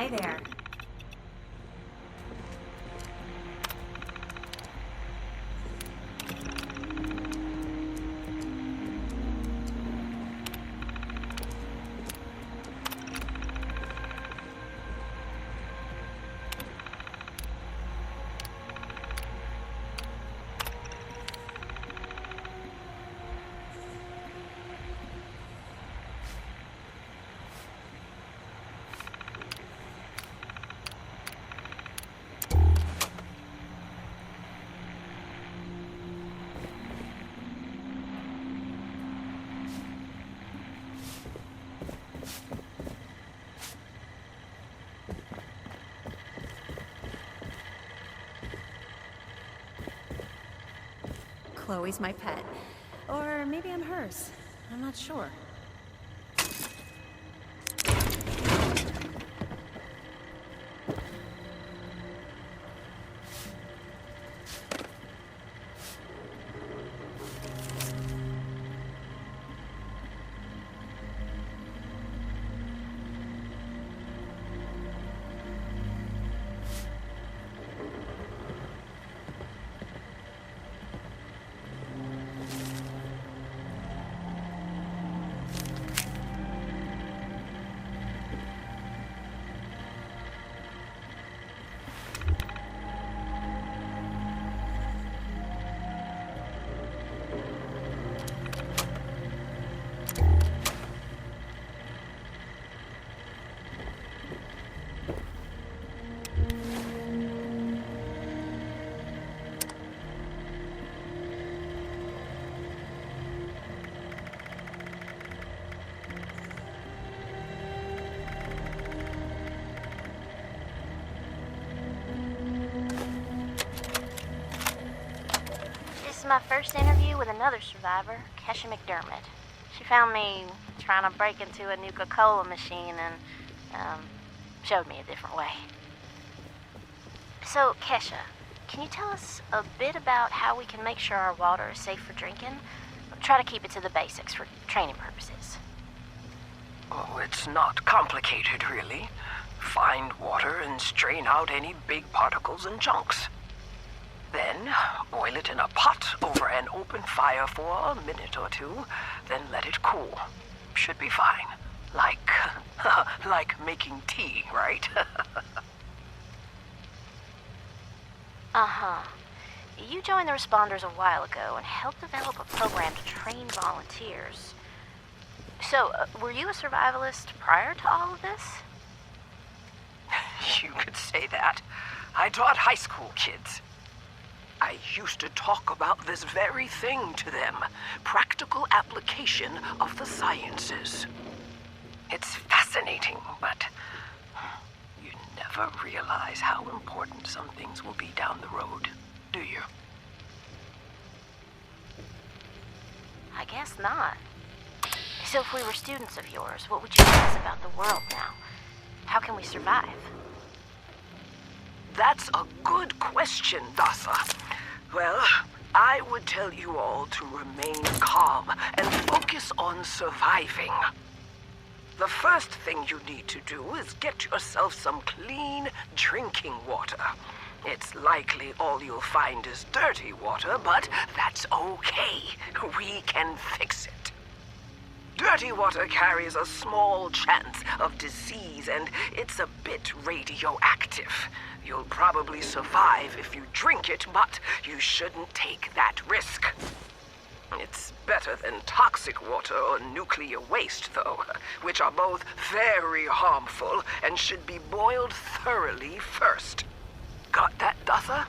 Hi there. Chloe's my pet. Or maybe I'm hers. I'm not sure. This is my first interview with another survivor, Kesha McDermott. She found me trying to break into a Nuka-Cola machine and showed me a different way. So, Kesha, can you tell us a bit about how we can make sure our water is safe for drinking? Try to keep it to the basics for training purposes. Oh, it's not complicated, really. Find water and strain out any big particles and chunks. Then, boil it in a pot over an open fire for a minute or two, then let it cool. Should be fine. Like making tea, right? Uh-huh. You joined the responders a while ago and helped develop a program to train volunteers. So, were you a survivalist prior to all of this? You could say that. I taught high school kids. I used to talk about this very thing to them. Practical application of the sciences. It's fascinating, but you never realize how important some things will be down the road, do you? I guess not. So if we were students of yours, what would you tell us about the world now? How can we survive? That's a good question, Dasa. Well, I would tell you all to remain calm and focus on surviving. The first thing you need to do is get yourself some clean drinking water. It's likely all you'll find is dirty water, but that's okay. We can fix it. Dirty water carries a small chance of disease, and it's a bit radioactive. You'll probably survive if you drink it, but you shouldn't take that risk. It's better than toxic water or nuclear waste, though, which are both very harmful and should be boiled thoroughly first. Got that, Dutha?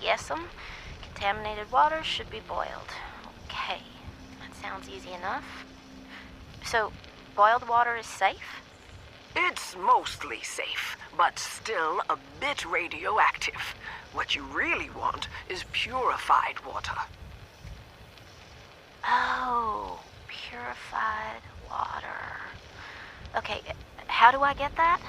Yes'm. Contaminated water should be boiled. Okay, that sounds easy enough. So, boiled water is safe? It's mostly safe, but still a bit radioactive. What you really want is purified water. Oh, purified water. Okay, how do I get that?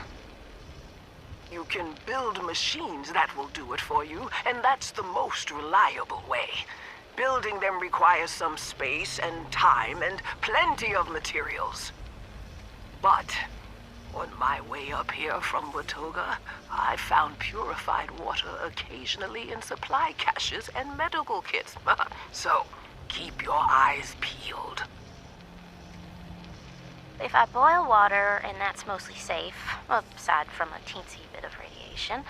You can build machines that will do it for you, and that's the most reliable way. Building them requires some space and time and plenty of materials. But on my way up here from Watoga, I found purified water occasionally in supply caches and medical kits. So, keep your eyes peeled. If I boil water, and that's mostly safe, aside from a teensy bit of radiation,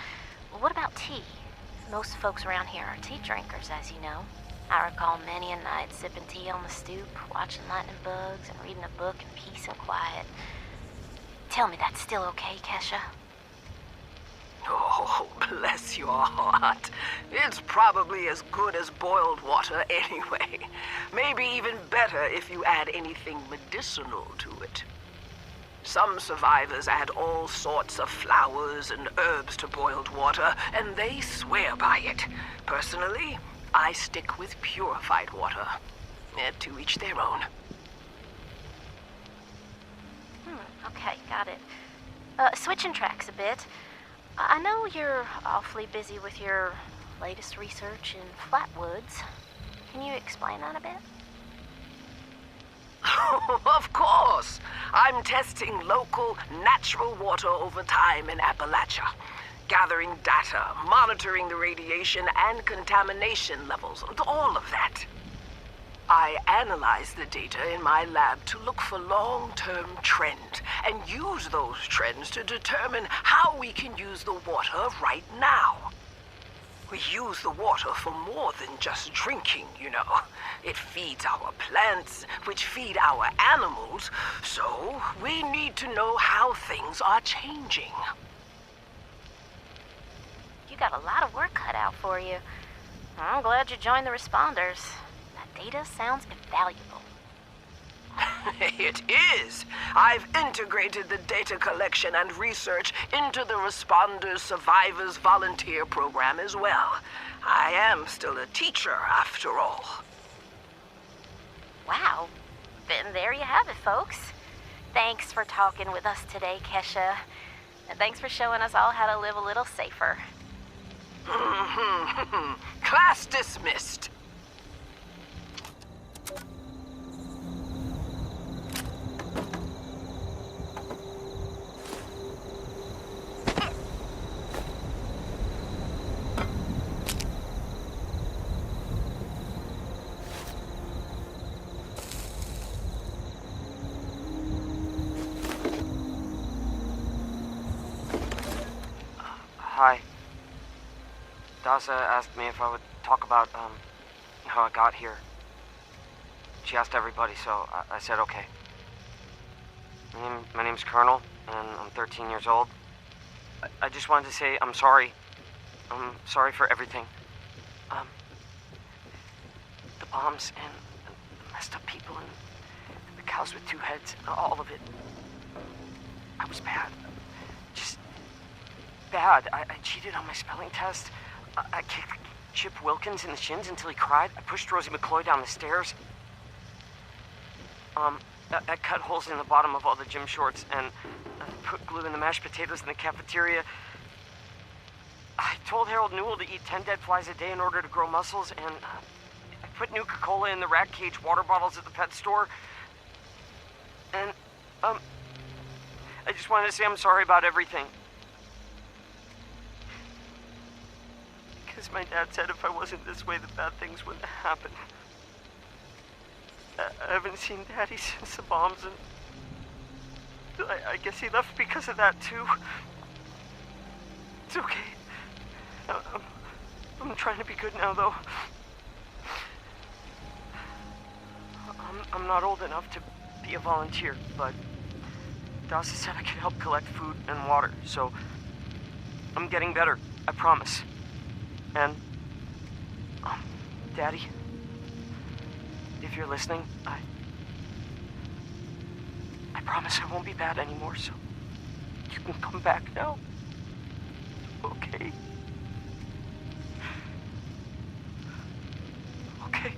what about tea? Most folks around here are tea drinkers, as you know. I recall many a night sipping tea on the stoop, watching lightning bugs, and reading a book in peace and quiet. Tell me that's still okay, Kesha? Oh, bless your heart. It's probably as good as boiled water anyway. Maybe even better if you add anything medicinal to it. Some survivors add all sorts of flowers and herbs to boiled water, and they swear by it. Personally, I stick with purified water. To each their own. Okay, got it. Switching tracks a bit. I know you're awfully busy with your latest research in Flatwoods. Can you explain that a bit? Of course! I'm testing local, natural water over time in Appalachia. Gathering data, monitoring the radiation and contamination levels, all of that. I analyze the data in my lab to look for long-term trends and use those trends to determine how we can use the water right now. We use the water for more than just drinking, you know. It feeds our plants, which feed our animals, so we need to know how things are changing. You got a lot of work cut out for you. I'm glad you joined the responders. Data sounds invaluable. It is. I've integrated the data collection and research into the Responders Survivors Volunteer Program as well. I am still a teacher, after all. Wow. Then there you have it, folks. Thanks for talking with us today, Kesha. And thanks for showing us all how to live a little safer. Class dismissed. Hi. Dasa asked me if I would talk about, how I got here. She asked everybody, so I said okay. My name's Colonel, and I'm 13 years old. I just wanted to say I'm sorry. I'm sorry for everything. The bombs and the messed up people and the cows with two heads, all of it. I was bad. Just bad. I cheated on my spelling test. I kicked Chip Wilkins in the shins until he cried. I pushed Rosie McCloy down the stairs. I cut holes in the bottom of all the gym shorts and put glue in the mashed potatoes in the cafeteria. I told Harold Newell to eat 10 dead flies a day in order to grow muscles, and I put Nuka-Cola in the rat cage water bottles at the pet store. And, I just wanted to say I'm sorry about everything. Because my dad said if I wasn't this way, the bad things wouldn't happen. I haven't seen Daddy since the bombs, and I guess he left because of that, too. It's okay. I'm trying to be good now, though. I'm not old enough to be a volunteer, but Dasa said I could help collect food and water, so I'm getting better, I promise. And, Daddy, if you're listening, I promise I won't be bad anymore, so you can come back now. Okay? Okay.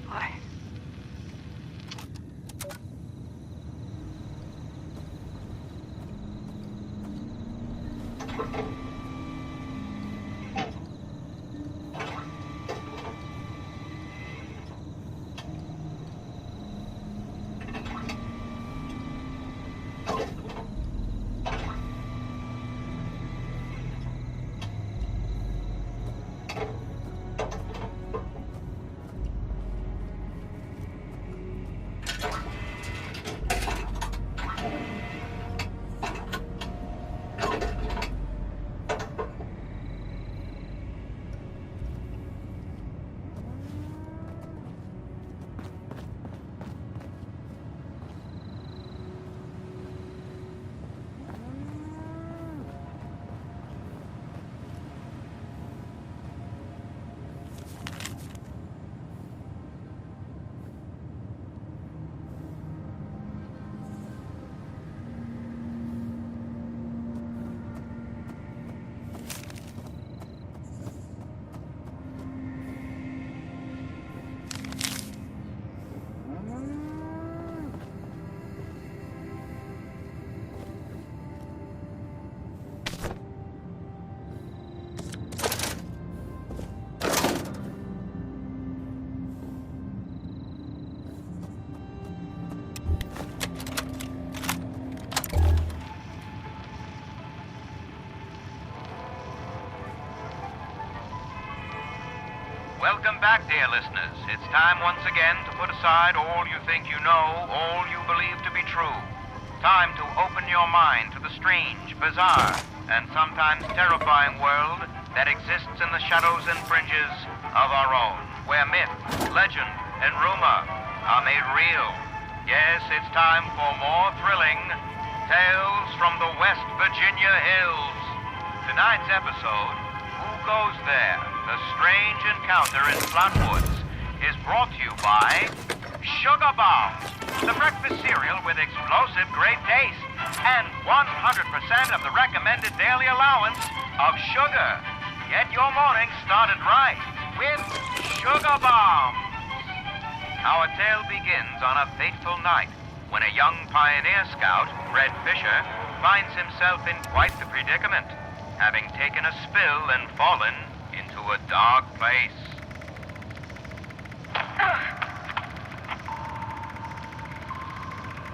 Bye. Welcome back, dear listeners. It's time once again to put aside all you think you know, all you believe to be true. Time to open your mind to the strange, bizarre, and sometimes terrifying world that exists in the shadows and fringes of our own, where myth, legend, and rumor are made real. Yes, it's time for more thrilling tales from the West Virginia hills. Tonight's episode, Who Goes There? The Strange Encounter in Flatwoods, is brought to you by Sugar Bombs, the breakfast cereal with explosive great taste and 100% of the recommended daily allowance of sugar. Get your morning started right with Sugar Bombs. Our tale begins on a fateful night when a young pioneer scout, Red Fisher, finds himself in quite the predicament, having taken a spill and fallen into a dark place.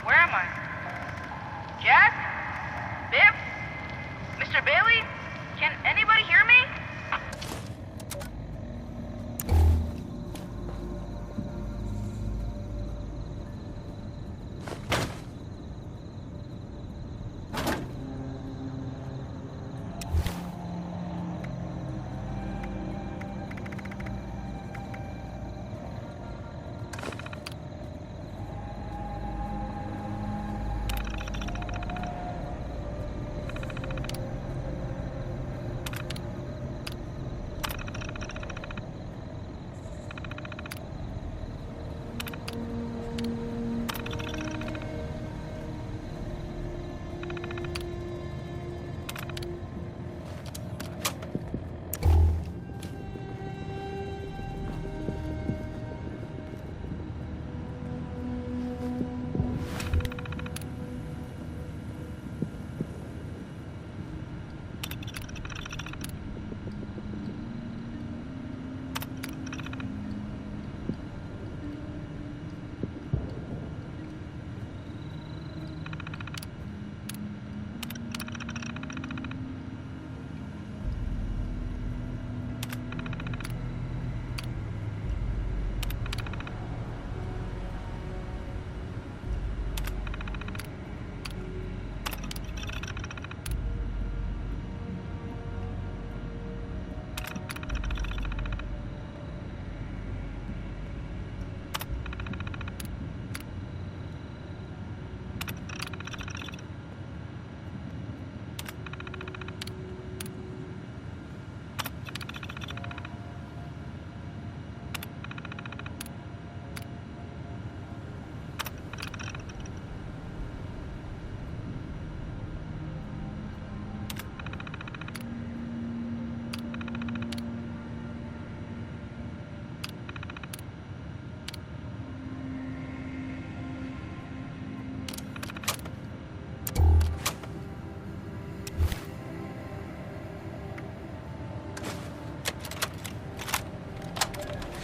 Where am I? Jack? Biff? Mr. Bailey? Can anybody hear me?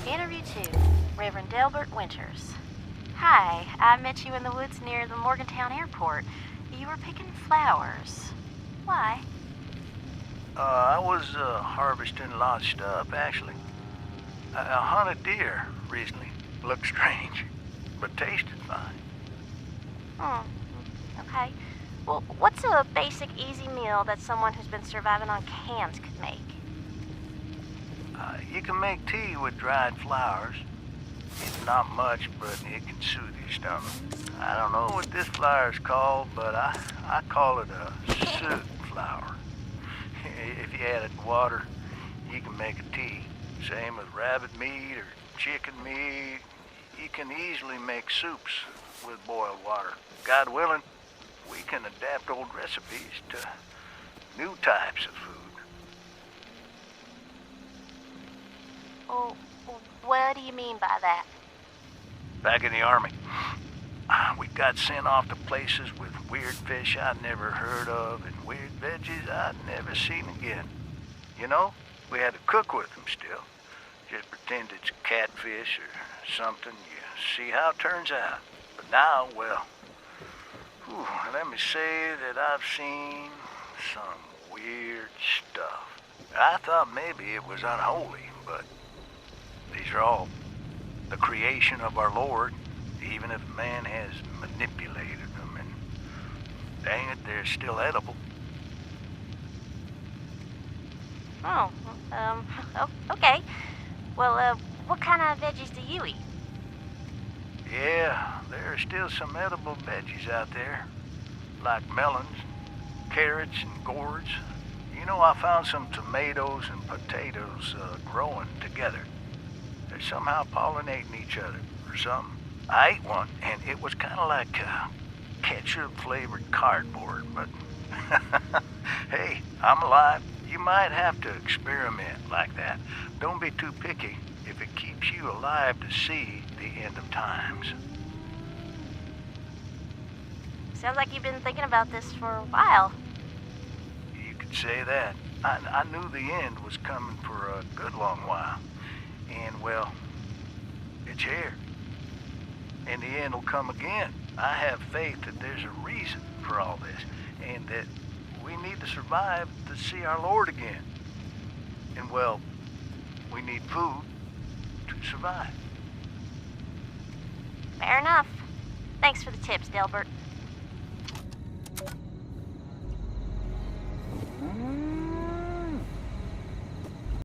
Interview 2, Reverend Delbert Winters. Hi, I met you in the woods near the Morgantown airport. You were picking flowers. Why? I was harvesting a lot of stuff, actually. I hunted deer recently. Looked strange, but tasted fine. Okay. Well, what's a basic, easy meal that someone who's been surviving on cans could make? You can make tea with dried flowers. It's not much, but it can soothe your stomach. I don't know what this flower is called, but I call it a soot flower. If you add it to water, you can make a tea. Same with rabbit meat or chicken meat. You can easily make soups with boiled water. God willing, we can adapt old recipes to new types of food. Well, what do you mean by that? Back in the Army, we got sent off to places with weird fish I'd never heard of and weird veggies I'd never seen again. You know, we had to cook with them still. Just pretend it's catfish or something. You see how it turns out. But now, well, let me say that I've seen some weird stuff. I thought maybe it was unholy, but These are all the creation of our Lord, even if man has manipulated them, and dang it, they're still edible. Oh, okay. Well, what kind of veggies do you eat? Yeah, there are still some edible veggies out there, like melons, carrots, and gourds. You know, I found some tomatoes and potatoes growing together. They're somehow pollinating each other or something. I ate one, and it was kind of like ketchup-flavored cardboard, but hey, I'm alive. You might have to experiment like that. Don't be too picky if it keeps you alive to see the end of times. Sounds like you've been thinking about this for a while. You could say that. I knew the end was coming for a good long while. And, well, it's here. And the end will come again. I have faith that there's a reason for all this, and that we need to survive to see our Lord again. And, well, we need food to survive. Fair enough. Thanks for the tips, Delbert.